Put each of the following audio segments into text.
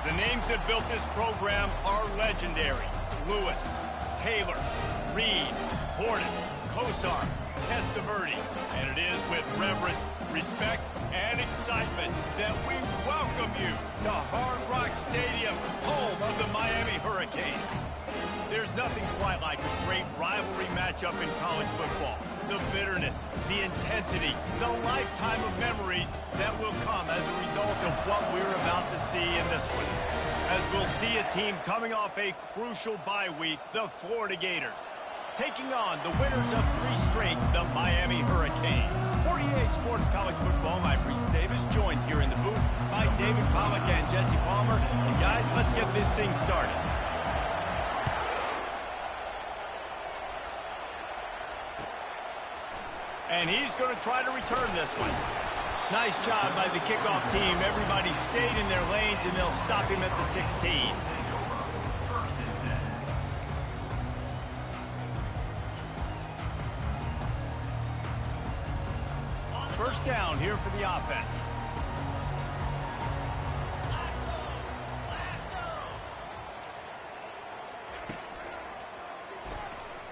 The names that built this program are legendary. Lewis, Taylor, Reed, Portis, Kosar, Testaverde. And it is with reverence, respect, and excitement that we welcome you to Hard Rock Stadium, home of the Miami Hurricanes. There's nothing quite like a great rivalry matchup in college football. The bitterness, the intensity, the lifetime of memories that will come as a result of what we're about to see in this one. As we'll see a team coming off a crucial bye week, the Florida Gators, taking on the winners of 3 straight, the Miami Hurricanes. For EA Sports College Football, I'm Reese Davis, joined here in the booth by David Pollack and Jesse Palmer. And guys, let's get this thing started. And he's going to try to return this one. Nice job by the kickoff team. Everybody stayed in their lanes, and they'll stop him at the 16. First down here for the offense.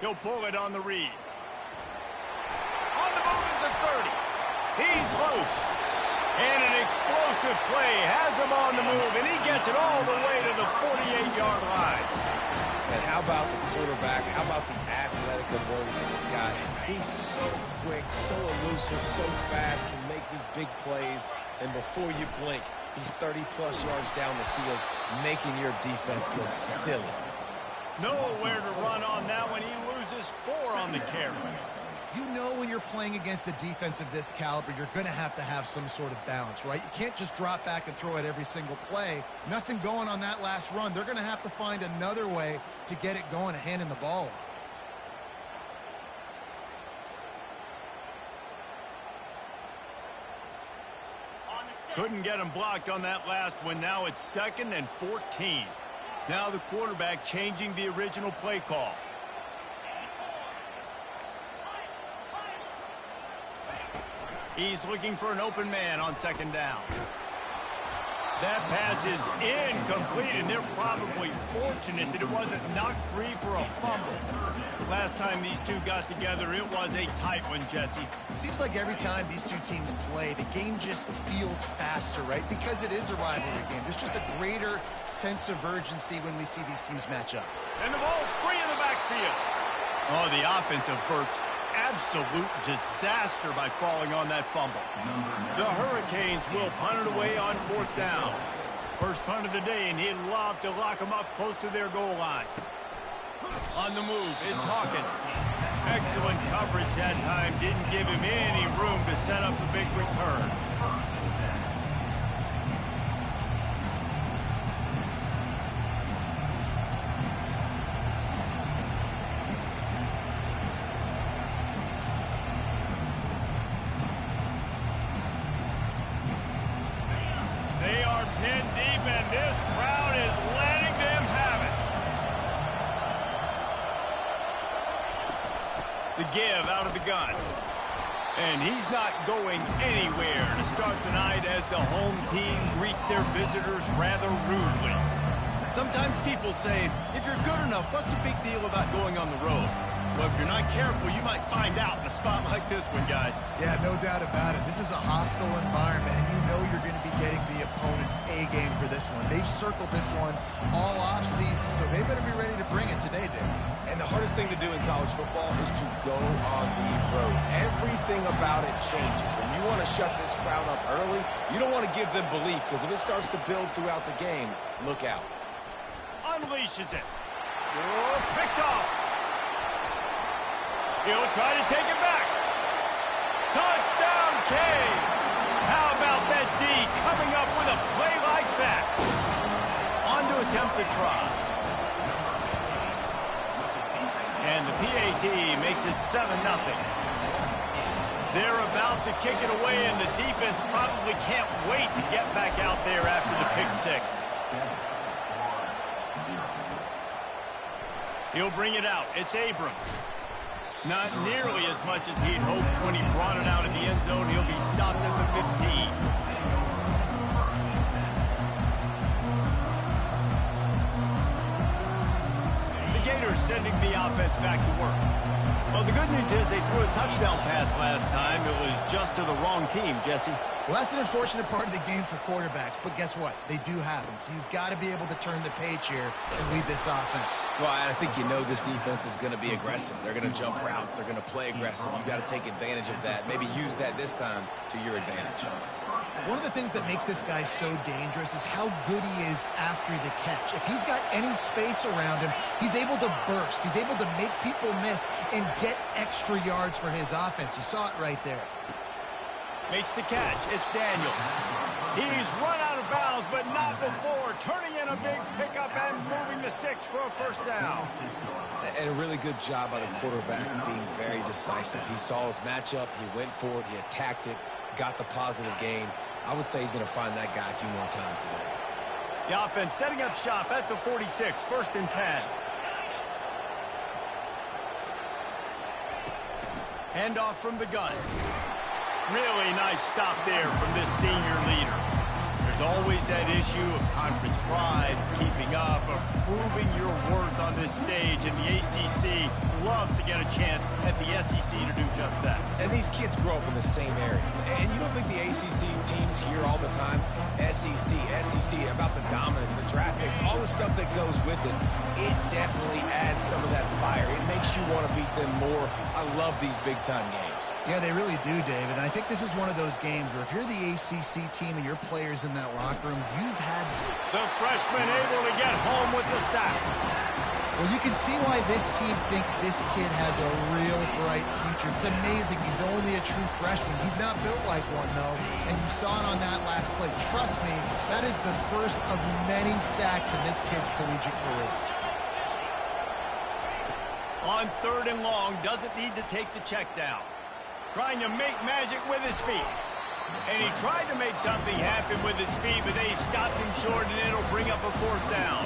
He'll pull it on the read. On the move is the 30. He's loose. And an explosive play has him on the move, and he gets it all the way to the 48-yard line. And how about the quarterback? How about the athletic ability of this guy? He's so quick, so elusive, so fast, can make these big plays. And before you blink, he's 30-plus yards down the field, making your defense look silly. Nowhere to run on that one. He loses 4 on the carry. You know when you're playing against a defense of this caliber, you're going to have some sort of balance, right? You can't just drop back and throw it every single play. Nothing going on that last run. They're going to have to find another way to get it going and handing the ball off. Couldn't get him blocked on that last one. Now it's 2nd and 14. Now the quarterback changing the original play call. He's looking for an open man on 2nd down. That pass is incomplete, and they're probably fortunate that it wasn't knocked free for a fumble. Last time these two got together, it was a tight one, Jesse. It seems like every time these two teams play, the game just feels faster, right? Because it is a rivalry game. There's just a greater sense of urgency when we see these teams match up. And the ball's free in the backfield. Oh, the offense averts absolute disaster by falling on that fumble. The Hurricanes will punt it away on 4th down. First punt of the day, and he'd love to lock them up close to their goal line. On the move, it's Hawkins. Excellent coverage that time. Didn't give him any room to set up a big return. They are pinned deep, and this crowd is letting them have it. The give out of the gun. And he's not going anywhere to start the night as the home team greets their visitors rather rudely. Sometimes people say, if you're good enough, what's the big deal about going on the road? Well, if you're not careful, you might find out in a spot like this one, guys. Yeah, no doubt about it. This is a hostile environment, and you know you're going to be getting the opponent's A game for this one. They've circled this one all offseason, so they better be ready to bring it today, Dave. And the hardest thing to do in college football is to go on the road. Everything about it changes, and you want to shut this crowd up early. You don't want to give them belief, because if it starts to build throughout the game, look out. Unleashes it. Oh, picked off. He'll try to take it back. Touchdown, Canes. How about that D coming up with a play like that? On to attempt the try. And the PAT makes it 7-0. They're about to kick it away, and the defense probably can't wait to get back out there after the pick 6. He'll bring it out. It's Abrams. Not nearly as much as he'd hoped when he brought it out of the end zone. He'll be stopped at the 15. sending the offense back to work. Well, the good news is they threw a touchdown pass last time. It was just to the wrong team, Jesse. Well, that's an unfortunate part of the game for quarterbacks, but guess what? They do happen, so you've got to be able to turn the page here and lead this offense. Well, I think you know this defense is going to be aggressive. They're going to jump routes. They're going to play aggressive. You've got to take advantage of that. Maybe use that this time to your advantage. One of the things that makes this guy so dangerous is how good he is after the catch. If he's got any space around him, he's able to burst. He's able to make people miss and get extra yards for his offense. You saw it right there. Makes the catch. It's Daniels. He's run out of bounds, but not before. Turning in a big pickup and moving the sticks for a first down. And a really good job by the quarterback being very decisive. He saw his matchup. He went for it. He attacked it. Got the positive gain. I would say he's going to find that guy a few more times today. The offense setting up shop at the 46, 1st and 10. Handoff from the gun. Really nice stop there from this senior leader. There's always that issue of conference pride, keeping up, of proving your worth on this stage, and the ACC loves to get a chance at the SEC to do just that. And these kids grow up in the same area. And you don't think the ACC teams hear all the time, SEC, about the dominance, the draft picks, all the stuff that goes with it. It definitely adds some of that fire. It makes you want to beat them more. I love these big-time games. Yeah, they really do, David. And I think this is one of those games where if you're the ACC team and your players in that locker room, you've had... The freshman able to get home with the sack. Well, you can see why this team thinks this kid has a real bright future. It's amazing. He's only a true freshman. He's not built like one, though. And you saw it on that last play. Trust me, that is the first of many sacks in this kid's collegiate career. On 3rd and long, doesn't need to take the check down. Trying to make magic with his feet. And he tried to make something happen with his feet, but they stopped him short, and it'll bring up a 4th down.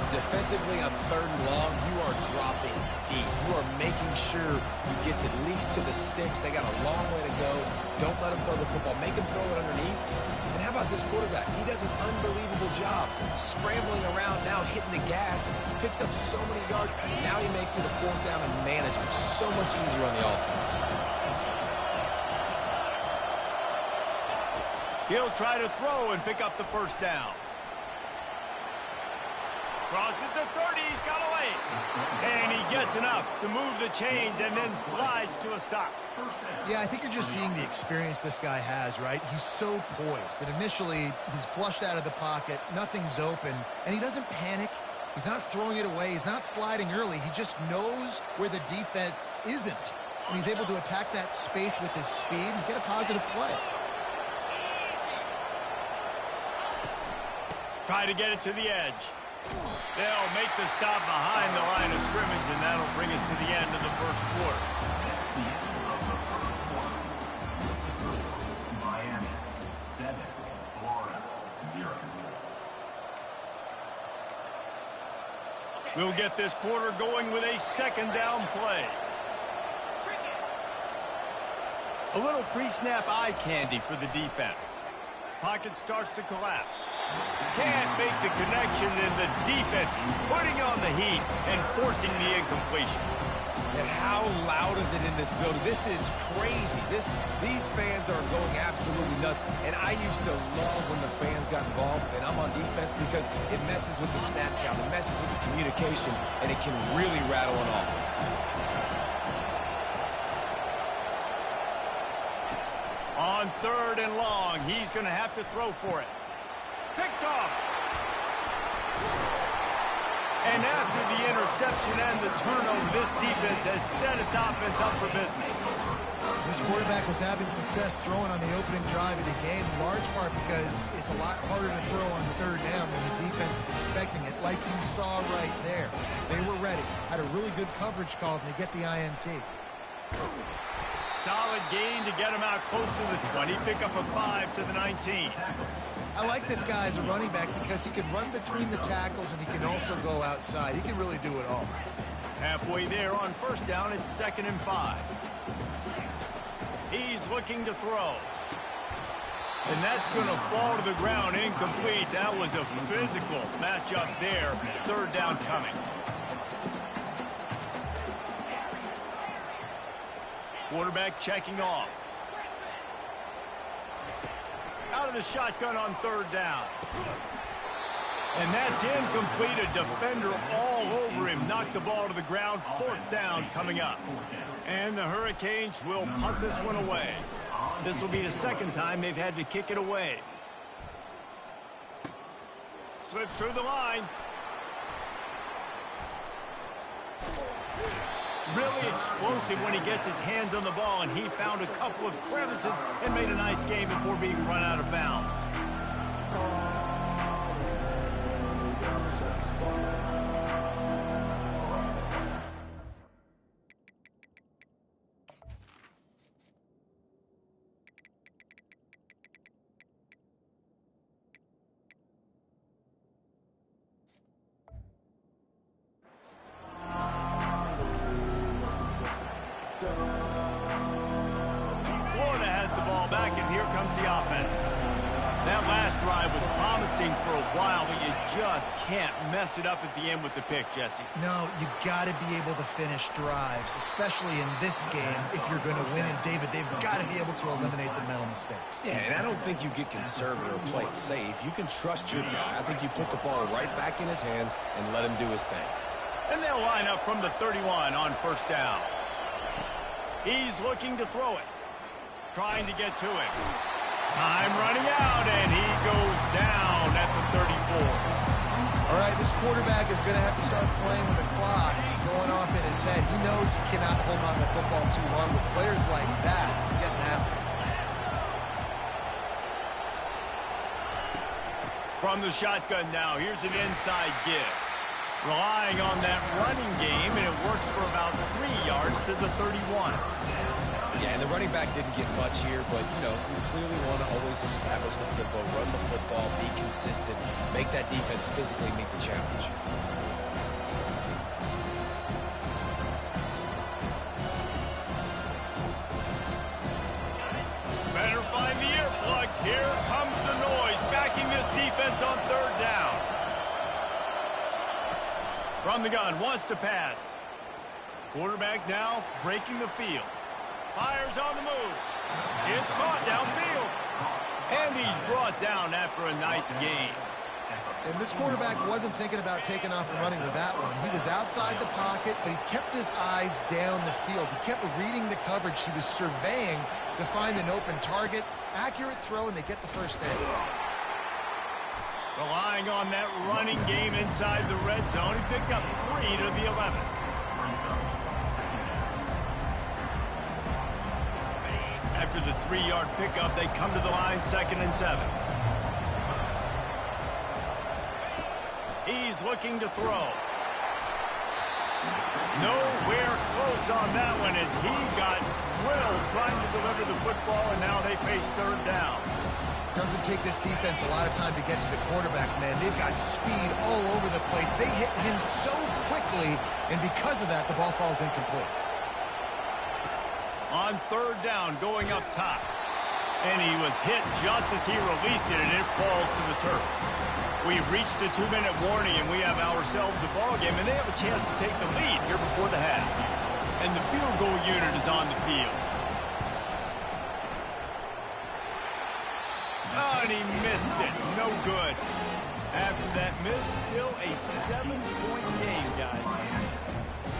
Defensively on 3rd and long, you are dropping deep. You are making sure you get at least to the sticks. They got a long way to go. Don't let them throw the football. Make them throw it underneath. And how about this quarterback? He does an unbelievable job scrambling around, now hitting the gas, picks up so many yards. Now he makes it a 4th down and management so much easier on the offense. He'll try to throw and pick up the 1st down. Crosses the 30, he's got away. And he gets enough to move the chains and then slides to a stop. Yeah, I think you're just seeing the experience this guy has, right? He's so poised that initially he's flushed out of the pocket, nothing's open, and he doesn't panic. He's not throwing it away. He's not sliding early. He just knows where the defense isn't. And he's able to attack that space with his speed and get a positive play. Try to get it to the edge. They'll make the stop behind the line of scrimmage, and that'll bring us to the end of the 1st quarter. Miami 7, Florida 0. We'll get this quarter going with a 2nd down play. A little pre-snap eye candy for the defense. Pocket starts to collapse. Can't make the connection, and the defense putting on the heat and forcing the incompletion. And how loud is it in this building? This is crazy. These fans are going absolutely nuts. And I used to love when the fans got involved, and I'm on defense because it messes with the snap count, it messes with the communication, and it can really rattle an offense. On 3rd and long, he's going to have to throw for it. Picked off. And after the interception and the turnover, this defense has set its offense up for business. This quarterback was having success throwing on the opening drive of the game, in large part because it's a lot harder to throw on 3rd down when the defense is expecting it, like you saw right there. They were ready, had a really good coverage call, and they get the INT. Solid gain to get him out close to the 20. Pick up a 5 to the 19. I like this guy as a running back because he can run between the tackles and he can also go outside. He can really do it all. Halfway there on 1st down, it's 2nd and 5. He's looking to throw. And that's going to fall to the ground incomplete. That was a physical matchup there. 3rd down coming. Quarterback checking off. Out of the shotgun on third down. And that's incomplete. A defender all over him. Knocked the ball to the ground. Fourth down coming up. And the Hurricanes will punt this one away. This will be the second time they've had to kick it away. Slips through the line. Really explosive when he gets his hands on the ball, and he found a couple of crevices and made a nice game before being run out of bounds. Florida has the ball back, and here comes the offense. That last drive was promising for a while, but you just can't mess it up at the end with the pick, Jesse. No, you got to be able to finish drives, especially in this game if you're going to win. And, David, they've got to be able to eliminate the mental mistakes. Yeah, and I don't think you get conservative or play it safe. You can trust your guy. I think you put the ball right back in his hands and let him do his thing. And they'll line up from the 31 on first down. He's looking to throw it. Trying to get to it. Time running out, and he goes down at the 34. All right, this quarterback is going to have to start playing with the clock going off in his head. He knows he cannot hold on to the football too long. With players like that, he's getting after him. From the shotgun now, here's an inside give. Relying on that running game, and it works for about 3 yards to the 31. Yeah, and the running back didn't get much here, but, you know, you clearly want to always establish the tempo, run the football, be consistent, make that defense physically meet the challenge. Better find the earplugs. Here comes the noise, backing this defense on third down. From the gun, wants to pass. Quarterback now breaking the field. Fires on the move. It's caught downfield. And he's brought down after a nice gain. And this quarterback wasn't thinking about taking off and running with that one. He was outside the pocket, but he kept his eyes down the field. He kept reading the coverage. He was surveying to find an open target. Accurate throw, and they get the first down. Relying on that running game inside the red zone. He picked up 3 to the 11. After the 3-yard pickup, they come to the line, 2nd and 7. He's looking to throw. Nowhere close on that one as he got drilled trying to deliver the football, and now they face third down. Doesn't take this defense a lot of time to get to the quarterback, man. They've got speed all over the place. They hit him so quickly, and because of that, the ball falls incomplete. On third down, going up top. And he was hit just as he released it, and it falls to the turf. We've reached the 2-minute warning, and we have ourselves a ball game, and they have a chance to take the lead here before the half. And the field goal unit is on the field. Oh, and he missed it. No good. After that miss, still a 7-point game, guys.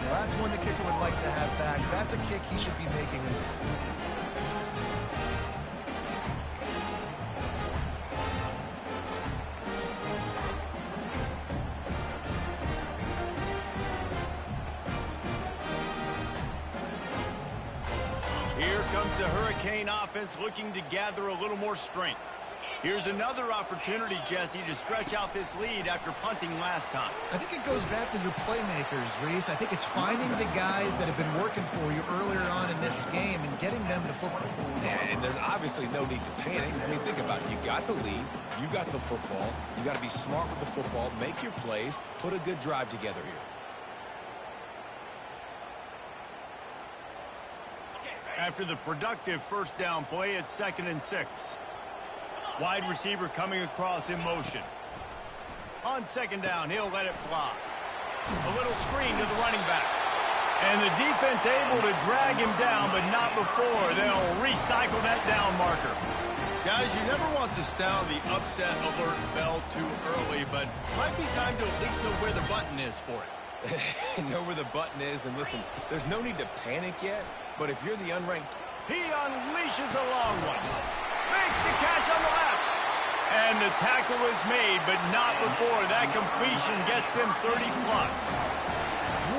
Well, that's one the kicker would like to have back. That's a kick he should be making in his sleep. Here comes the Hurricane offense looking to gather a little more strength. Here's another opportunity, Jesse, to stretch out this lead after punting last time. I think it goes back to your playmakers, Reese. I think it's finding the guys that have been working for you earlier on in this game and getting them the football. Yeah, and there's obviously no need to panic. I mean, think about it. You got the lead. You got the football. You got to be smart with the football. Make your plays. Put a good drive together here. After the productive first down play, it's 2nd and 6. Wide receiver coming across in motion. On 2nd down, he'll let it fly. A little screen to the running back. And the defense able to drag him down, but not before. They'll recycle that down marker. Guys, you never want to sound the upset alert bell too early, but might be time to at least know where the button is for it. Know where the button is, and listen, there's no need to panic yet, but if you're the unranked... He unleashes a long one. Makes the catch on the left. And the tackle is made, but not before that completion gets them 30+.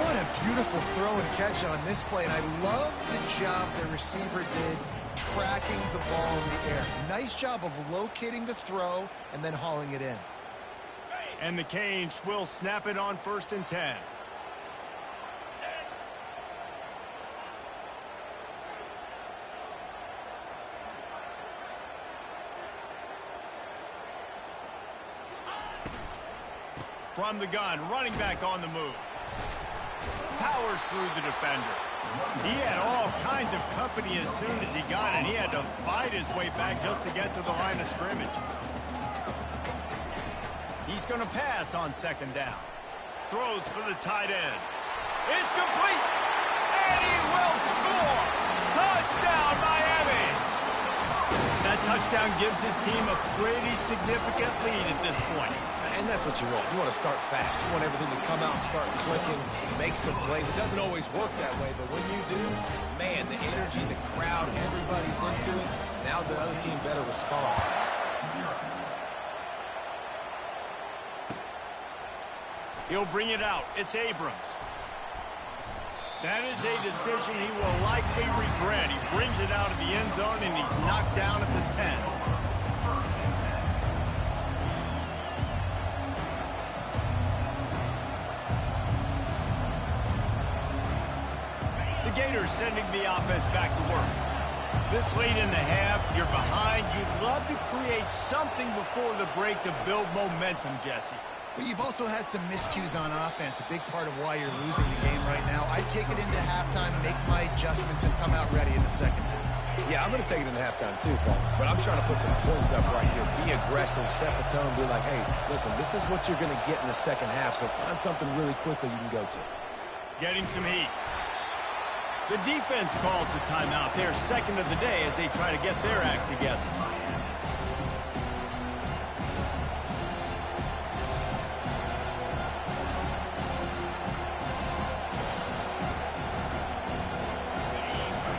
What a beautiful throw and catch on this play, and I love the job the receiver did tracking the ball in the air. Nice job of locating the throw and then hauling it in. And the Canes will snap it on 1st and 10. From the gun, running back on the move. Powers through the defender. He had all kinds of company as soon as he got it. He had to fight his way back just to get to the line of scrimmage. He's going to pass on 2nd down. Throws for the tight end. It's complete. And he will score. Touchdown, Miami. That touchdown gives his team a pretty significant lead at this point. And that's what you want. You want to start fast. You want everything to come out and start clicking, make some plays. It doesn't always work that way, but when you do, man, the energy, the crowd, everybody's into it. Now the other team better respond. He'll bring it out. It's Abrams. That is a decision he will likely regret. He brings it out of the end zone, and he's knocked down at the 10. Gators sending the offense back to work. This late in the half, you're behind. You'd love to create something before the break to build momentum, Jesse. But you've also had some miscues on offense, a big part of why you're losing the game right now. I'd take it into halftime, make my adjustments, and come out ready in the 2nd half. Yeah, I'm going to take it into halftime too, Paul. But I'm trying to put some points up right here. Be aggressive, set the tone, be like, hey, listen, this is what you're going to get in the 2nd half, so find something really quickly you can go to. Getting some heat. The defense calls the timeout. They're 2nd of the day as they try to get their act together.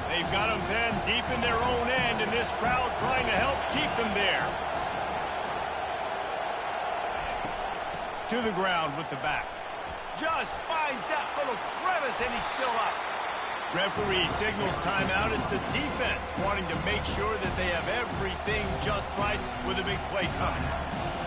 They've got them pinned deep in their own end, and this crowd trying to help keep them there. To the ground with the back. Just finds that little crevice, and he's still up. Referee signals timeout as the defense wanting to make sure that they have everything just right with a big play coming.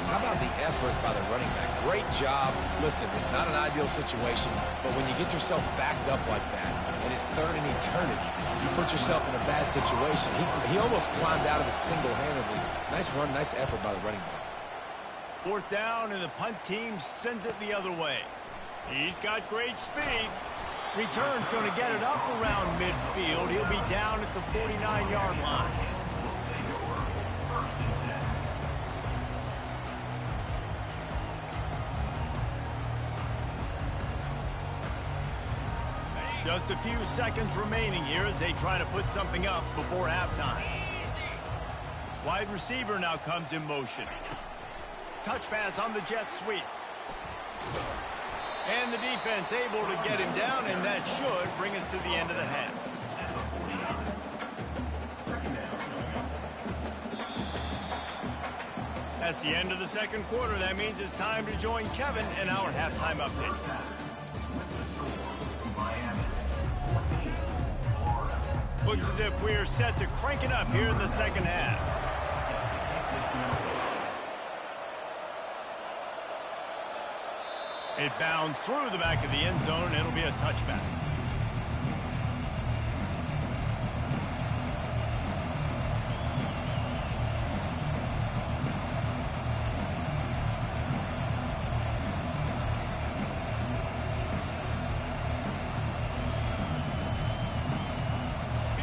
How about the effort by the running back? Great job. Listen, it's not an ideal situation, but when you get yourself backed up like that, and it's 3rd in eternity, you put yourself in a bad situation. He almost climbed out of it single-handedly. Nice run, nice effort by the running back. 4th down, and the punt team sends it the other way. He's got great speed. Return's going to get it up around midfield. He'll be down at the 49-yard line. Just a few seconds remaining here as they try to put something up before halftime. Wide receiver now comes in motion. Touch pass on the jet sweep. And the defense able to get him down, and that should bring us to the end of the half. That's the end of the 2nd quarter. That means it's time to join Kevin in our halftime update. Looks as if we're set to crank it up here in the 2nd half. It bounds through the back of the end zone, and it'll be a touchback.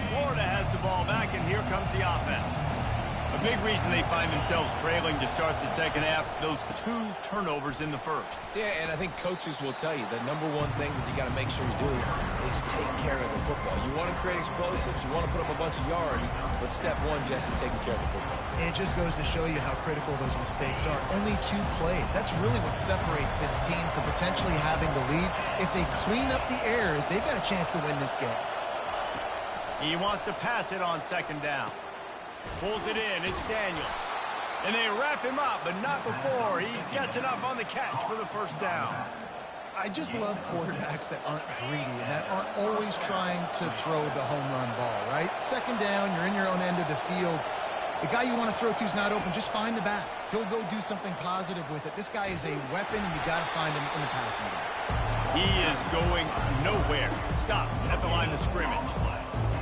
Florida has the ball back, and here comes the offense. A big reason they find themselves trailing to start the second half, those 2 turnovers in the first. Yeah, and I think coaches will tell you the number one thing that you got to make sure you do is take care of the football. You want to create explosives, you want to put up a bunch of yards, but step one, Jesse, taking care of the football. It just goes to show you how critical those mistakes are. Only 2 plays. That's really what separates this team from potentially having the lead. If they clean up the errors, they've got a chance to win this game. He wants to pass it on second down. Pulls it in. It's Daniels. And they wrap him up, but not before he gets enough on the catch for the first down. I just love quarterbacks that aren't greedy and that aren't always trying to throw the home run ball, right? Second down, you're in your own end of the field. The guy you want to throw to is not open. Just find the back. He'll go do something positive with it. This guy is a weapon. You got to find him in the passing game. He is going nowhere. Stop at the line of scrimmage.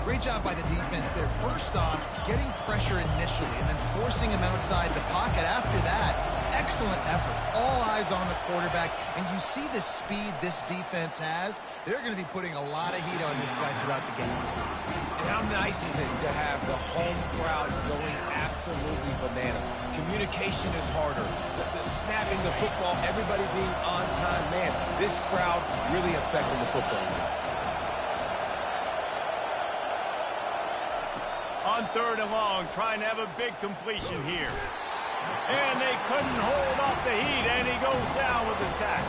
Great job by the defense there. First off, getting pressure initially and then forcing him outside the pocket. After that, excellent effort. All eyes on the quarterback. And you see the speed this defense has. They're going to be putting a lot of heat on this guy throughout the game. And how nice is it to have the home crowd going absolutely bananas? Communication is harder. The snapping the football, everybody being on time. Man, this crowd really affecting the football game. On third and long, trying to have a big completion here. And they couldn't hold off the heat, and he goes down with a sack.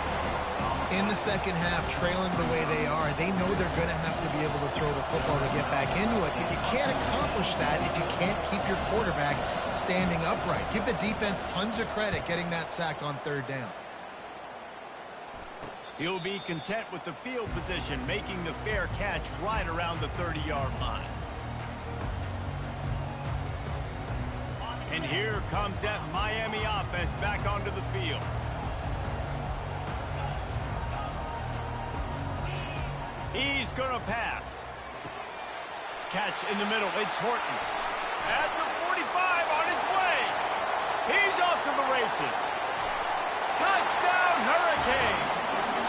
In the second half, trailing the way they are, they know they're going to have to be able to throw the football to get back into it. But you can't accomplish that if you can't keep your quarterback standing upright. Give the defense tons of credit getting that sack on third down. He'll be content with the field position, making the fair catch right around the 30-yard line. And here comes that Miami offense back onto the field. He's going to pass. Catch in the middle. It's Horton. At the 45 on his way. He's off to the races. Touchdown, Hurricane.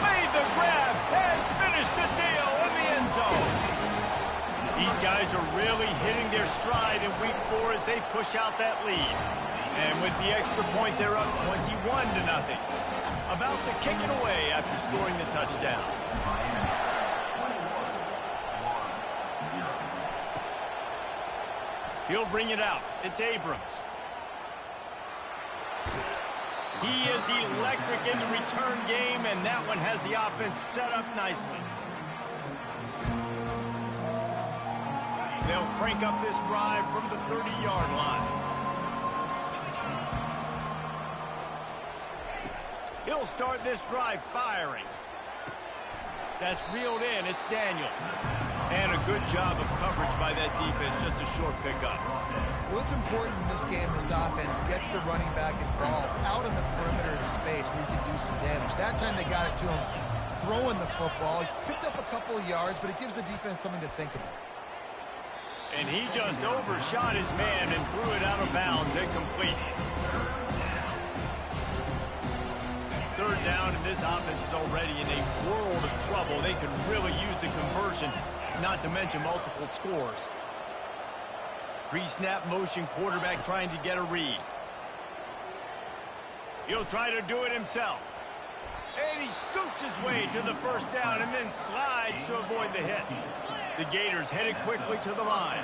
Made the grab and finished the deal in the end zone. These guys are really hitting their stride in week 4 as they push out that lead. And with the extra point, they're up 21-0. About to kick it away after scoring the touchdown. He'll bring it out. It's Abrams. He is electric in the return game, and that one has the offense set up nicely. They'll crank up this drive from the 30-yard line. He'll start this drive firing. That's reeled in. It's Daniels. And a good job of coverage by that defense. Just a short pickup. Well, it's important in this game this offense gets the running back involved out in the perimeter of the space where you can do some damage. That time they got it to him throwing the football. He picked up a couple of yards, but it gives the defense something to think about. And he just overshot his man and threw it out of bounds, incomplete. Third down, and this offense is already in a world of trouble. They could really use a conversion, not to mention multiple scores. Pre-snap motion, quarterback trying to get a read. He'll try to do it himself. And he scoops his way to the first down and then slides to avoid the hit. The Gators headed quickly to the line.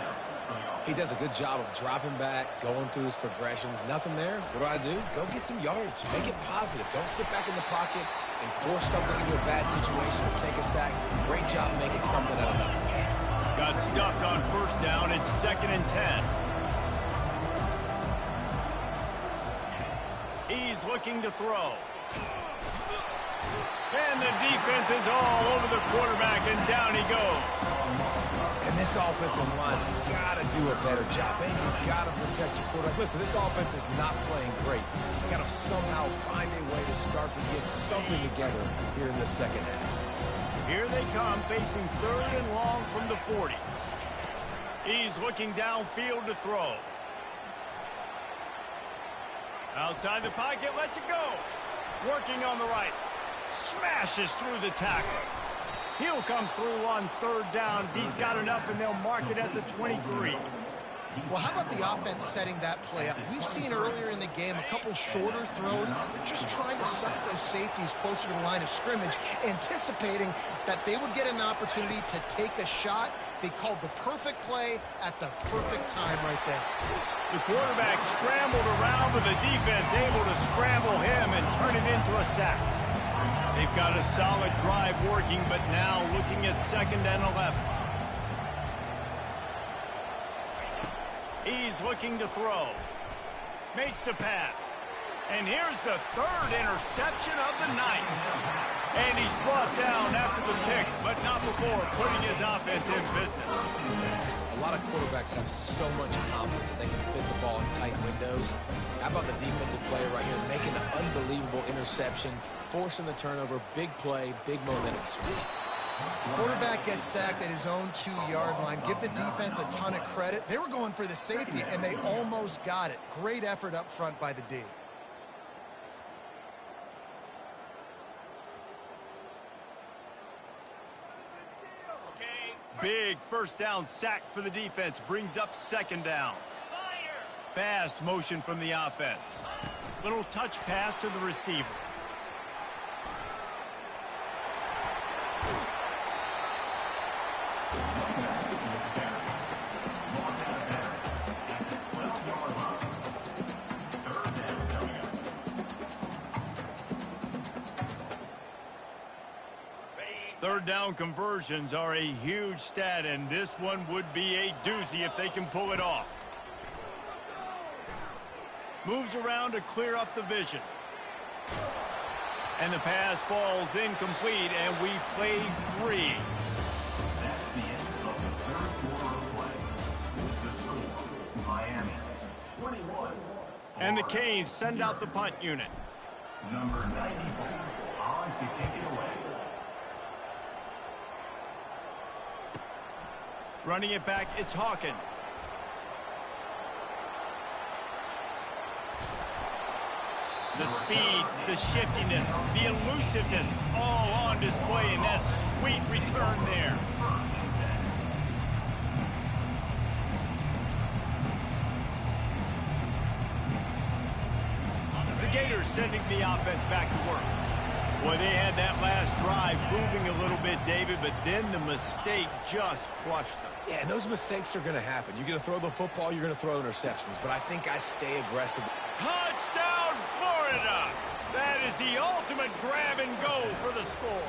He does a good job of dropping back, going through his progressions. Nothing there. What do? Go get some yardage. Make it positive. Don't sit back in the pocket and force something into a bad situation or take a sack. Great job making something out of nothing. Got stuffed on first down. It's 2nd and 10. He's looking to throw. And the defense is all over the quarterback, and down he goes. And this offensive line's got to do a better job. They've got to protect your quarterback. Listen, this offense is not playing great. They got to somehow find a way to start to get something together here in the second half. Here they come, facing 3rd and long from the 40. He's looking downfield to throw. Outside the pocket, lets it go. Working on the right. Smashes through the tackle. He'll come through on 3rd down as he's got enough, and they'll mark it at the 23. Well, how about the offense setting that play up? We've seen earlier in the game a couple shorter throws. They're just trying to suck those safeties closer to the line of scrimmage, anticipating that they would get an opportunity to take a shot. They called the perfect play at the perfect time right there. The quarterback scrambled around, but the defense able to scramble him and turn it into a sack. They've got a solid drive working, but now looking at 2nd and 11. He's looking to throw. Makes the pass. And here's the 3rd interception of the night. And he's brought down after the pick, but not before putting his offense in business. A lot of quarterbacks have so much confidence that they can fit the ball in tight windows. How about the defensive player right here making an unbelievable interception, forcing the turnover, big play, big momentum swing. Quarterback gets sacked at his own 2-yard line. Give the defense a ton of credit. They were going for the safety, and they almost got it. Great effort up front by the D. Big 1st down sack for the defense. Brings up 2nd down. Fast motion from the offense. Little touch pass to the receiver. Third down conversions are a huge stat, and this one would be a doozy if they can pull it off. Moves around to clear up the vision. And the pass falls incomplete, and we've played 3. That's the end of the 3rd quarter of play. With the score, Miami 21. And the Canes send out the punt unit. Number 94 on to kick it away. Running it back, it's Hawkins. The speed, the shiftiness, the elusiveness, all on display in that sweet return there. The Gators sending the offense back to work. Well, they had that last drive moving a little bit, David, but then the mistake just crushed them. Yeah, and those mistakes are going to happen. You're going to throw the football, you're going to throw interceptions, but I think I stay aggressive. Touchdown, Florida! That is the ultimate grab and go for the score.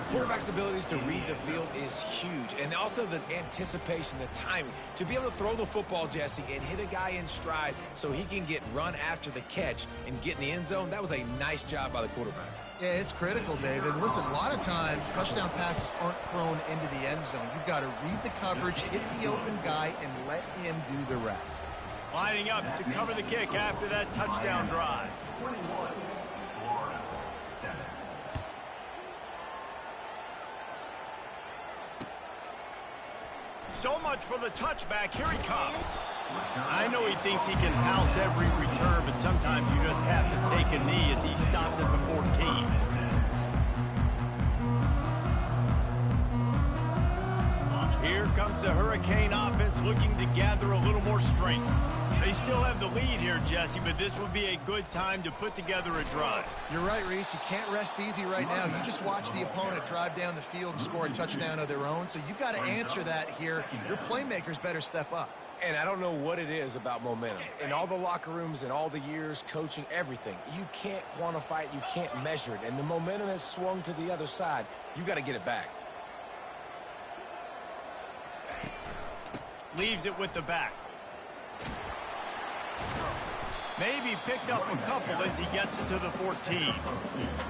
Quarterback's abilities to read the field is huge, and also the anticipation, the timing. To be able to throw the football, Jesse, and hit a guy in stride so he can get run after the catch and get in the end zone, that was a nice job by the quarterback. Yeah, it's critical, David. Listen, a lot of times touchdown passes aren't thrown into the end zone. You've got to read the coverage, hit the open guy, and let him do the rest. Lining up to cover the kick after that touchdown drive. 21, Florida 7. So much for the touchback. Here he comes. I know he thinks he can house every return, but sometimes you just have to take a knee as he stopped at the 14. Here comes the Hurricane offense looking to gather a little more strength. They still have the lead here, Jesse, but this would be a good time to put together a drive. You're right, Reese. You can't rest easy right now. You just watch the opponent drive down the field and score a touchdown of their own, so you've got to answer that here. Your playmakers better step up. And I don't know what it is about momentum. In all the locker rooms and all the years, coaching, everything, you can't quantify it, you can't measure it. And the momentum has swung to the other side. You got to get it back. Leaves it with the back. Maybe picked up a couple as he gets it to the 14.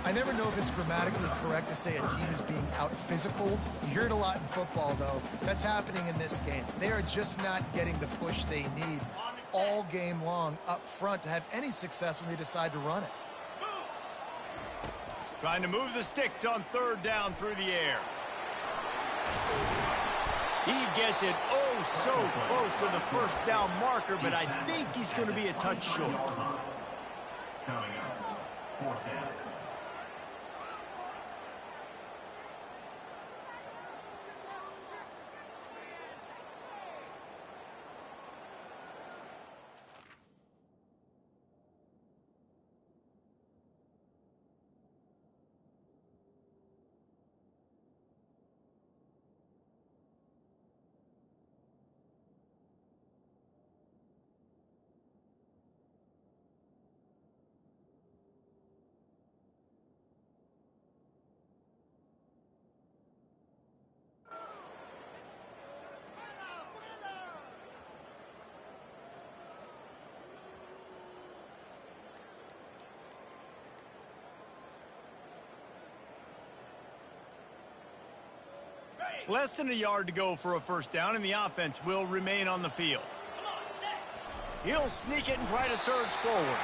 I never know if it's grammatically correct to say a team is being out-physicaled. You hear it a lot in football, though. That's happening in this game. They are just not getting the push they need all game long up front to have any success when they decide to run it. Trying to move the sticks on 3rd down through the air. He gets it so close to the 1st down marker, but I think he's going to be a touch short. Coming up, 4th down. Less than a yard to go for a first down, and the offense will remain on the field. He'll sneak it and try to surge forward.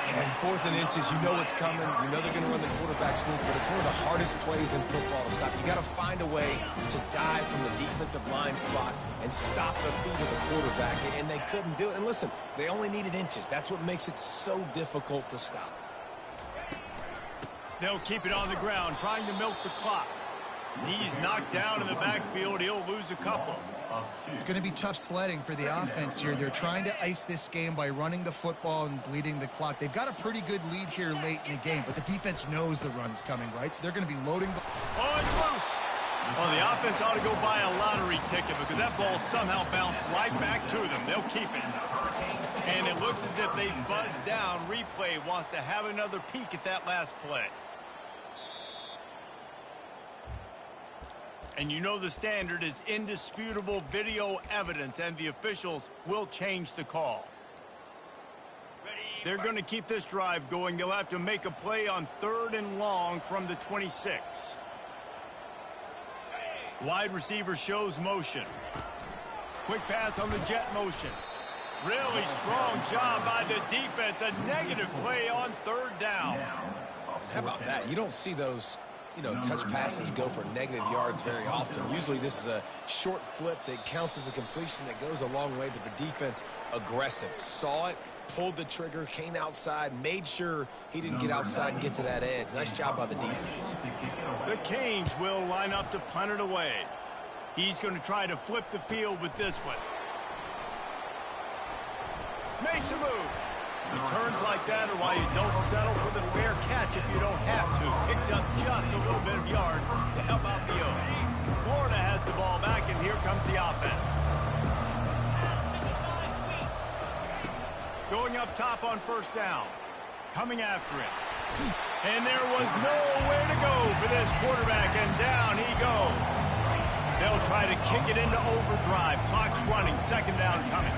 And 4th and inches, you know what's coming. You know they're going to run the quarterback sneak, but it's one of the hardest plays in football to stop. You got to find a way to dive from the defensive line spot and stop the feet of the quarterback, and they couldn't do it. And listen, they only needed inches. That's what makes it so difficult to stop. They'll keep it on the ground, trying to milk the clock. He's knocked down in the backfield. He'll lose a couple. It's going to be tough sledding for the offense here. They're trying to ice this game by running the football and bleeding the clock. They've got a pretty good lead here late in the game, but the defense knows the run's coming, right? So they're going to be loading the... Oh, it's loose. Well, the offense ought to go buy a lottery ticket because that ball somehow bounced right back to them. They'll keep it. And it looks as if they buzzed down. Replay wants to have another peek at that last play. And you know the standard is indisputable video evidence, and the officials will change the call. They're going to keep this drive going. They'll have to make a play on 3rd and long from the 26. Wide receiver shows motion. Quick pass on the jet motion. Really strong job by the defense. A negative play on 3rd down. How about that? You don't see those, touch passes go for negative yards very often. Usually this is a short flip that counts as a completion that goes a long way, but the defense aggressive. Saw it, pulled the trigger, came outside, made sure he didn't get outside and get to that edge. Nice job by the defense. The Canes will line up to punt it away. He's going to try to flip the field with this one. Makes a move. He turns like that or why you don't settle for the fair catch if you don't have to. Picks up just a little bit of yards to help out the O. Florida has the ball back, and here comes the offense. Going up top on 1st down. Coming after it. And there was nowhere to go for this quarterback, and down he goes. They'll try to kick it into overdrive. Clock's running. 2nd down coming.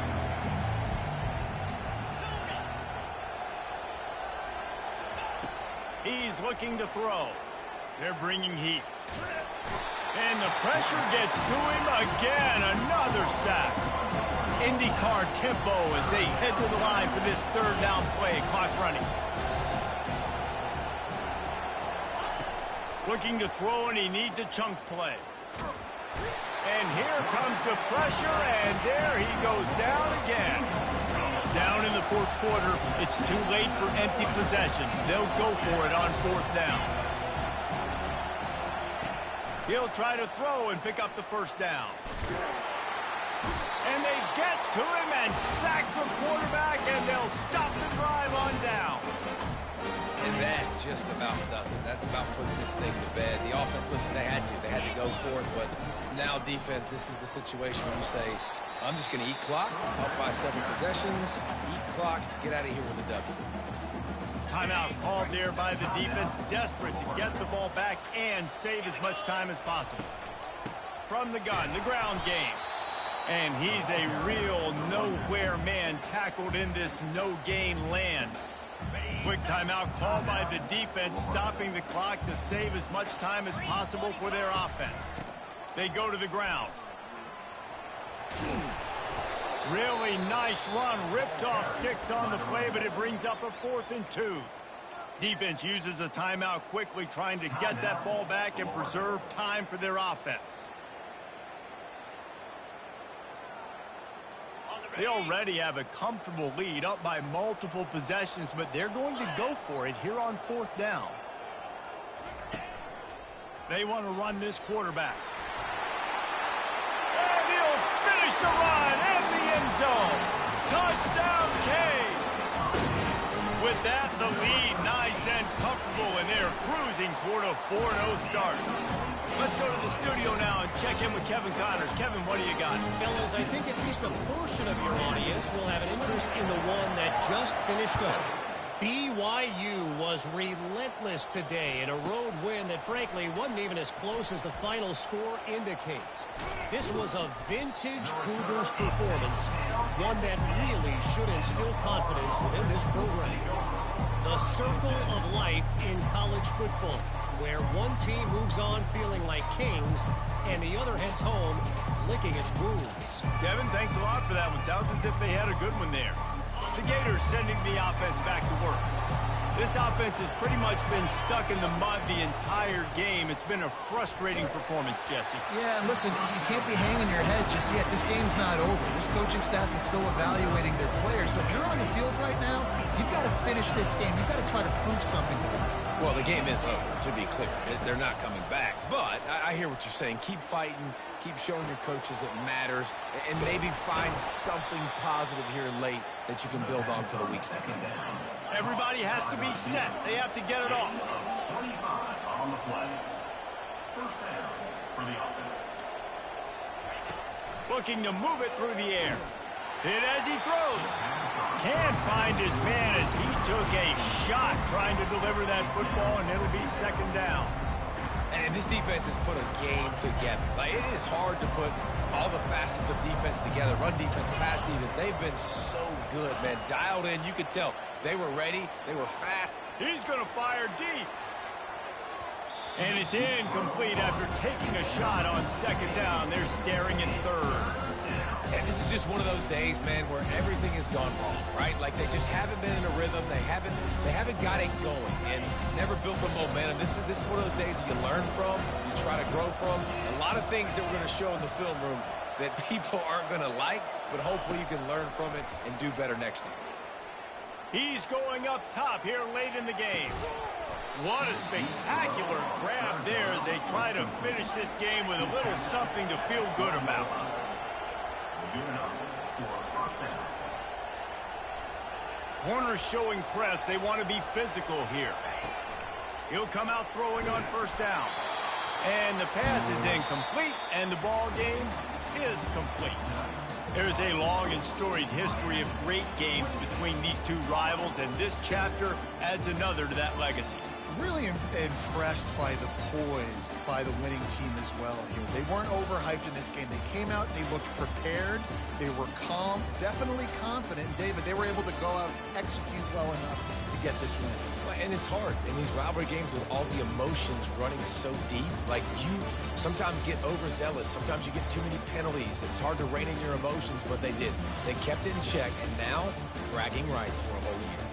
He's looking to throw. They're bringing heat. And the pressure gets to him again. Another sack. IndyCar tempo as they head to the line for this 3rd down play. Clock running. Looking to throw, and he needs a chunk play. And here comes the pressure, and there he goes down again. Down in the 4th quarter, it's too late for empty possessions. They'll go for it on 4th down. He'll try to throw and pick up the 1st down. And they get to him and sack the quarterback, and they'll stop the drive on down. And that just about does it. That about puts this thing to bed. The offense, listen, they had to go for it, but now defense, this is the situation where you say, I'm just going to eat clock, up by 7 possessions, eat clock, get out of here with a W. Timeout called there by the defense, desperate to get the ball back and save as much time as possible. From the gun, the ground game. And he's a real nowhere man tackled in this no-gain land. Quick timeout called by the defense, stopping the clock to save as much time as possible for their offense. They go to the ground. Really nice run. Rips off 6 on the play, but it brings up a 4th and 2. Defense uses a timeout quickly, trying to get that ball back and preserve time for their offense. They already have a comfortable lead, up by multiple possessions, but they're going to go for it here on 4th down. They want to run this quarterback. And he'll finish the run in the end zone. Touchdown, Canes. With that, the lead nice and comfortable, and they're cruising toward a 4-0 start. Let's go to the studio now and check in with Kevin Connors. Kevin, what do you got? Fellas, I think at least a portion of your audience will have an interest in the one that just finished up. BYU was relentless today in a road win that, frankly, wasn't even as close as the final score indicates. This was a vintage Cougars performance, one that really should instill confidence within this program. The circle of life in college football. where one team moves on feeling like kings and the other heads home licking its wounds. Kevin, thanks a lot for that one. Sounds as if they had a good one there. The Gators sending the offense back to work. This offense has pretty much been stuck in the mud the entire game. It's been a frustrating performance, Jesse. Yeah, and listen, you can't be hanging your head just yet. This game's not over. This coaching staff is still evaluating their players. So if you're on the field right now, you've got to finish this game. You've got to try to prove something to them. Well, the game is over, to be clear. They're not coming back. But I hear what you're saying. Keep fighting. Keep showing your coaches it matters. And maybe find something positive here late that you can build on for the weeks to come. Everybody has to be set. They have to get it off. 25 on the play. First down for the offense. Looking to move it through the air. Hit as he throws. Can't find his man as he took a shot trying to deliver that football, and it'll be second down. And this defense has put a game together. Like, it is hard to put all the facets of defense together. Run defense, pass defense. They've been so good, man. Dialed in. You could tell they were ready. They were fast. He's going to fire deep. And it's incomplete after taking a shot on second down. They're staring at third. And this is just one of those days, man, where everything has gone wrong, right? Like, they just haven't been in a rhythm. They haven't got it going and never built the momentum. This is one of those days that you learn from, you try to grow from. A lot of things that we're going to show in the film room that people aren't going to like, but hopefully you can learn from it and do better next time. He's going up top here late in the game. What a spectacular grab there as they try to finish this game with a little something to feel good about. Good enough for a first down. Corners showing press. They want to be physical here. He'll come out throwing on first down. And the pass is incomplete, and the ball game is complete. There's a long and storied history of great games between these two rivals, and this chapter adds another to that legacy. Really impressed by the poise by the winning team as well here. They weren't overhyped in this game. They came out, they looked prepared, they were calm, definitely confident. David, they were able to go out and execute well enough to get this win. And it's hard in these rivalry games with all the emotions running so deep. Like, you sometimes get overzealous. Sometimes you get too many penalties. It's hard to rein in your emotions, but they did. They kept it in check, and now bragging rights for a whole year.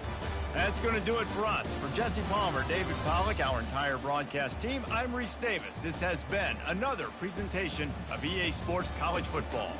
That's going to do it for us. For Jesse Palmer, David Pollack, our entire broadcast team, I'm Reese Davis. This has been another presentation of EA Sports College Football.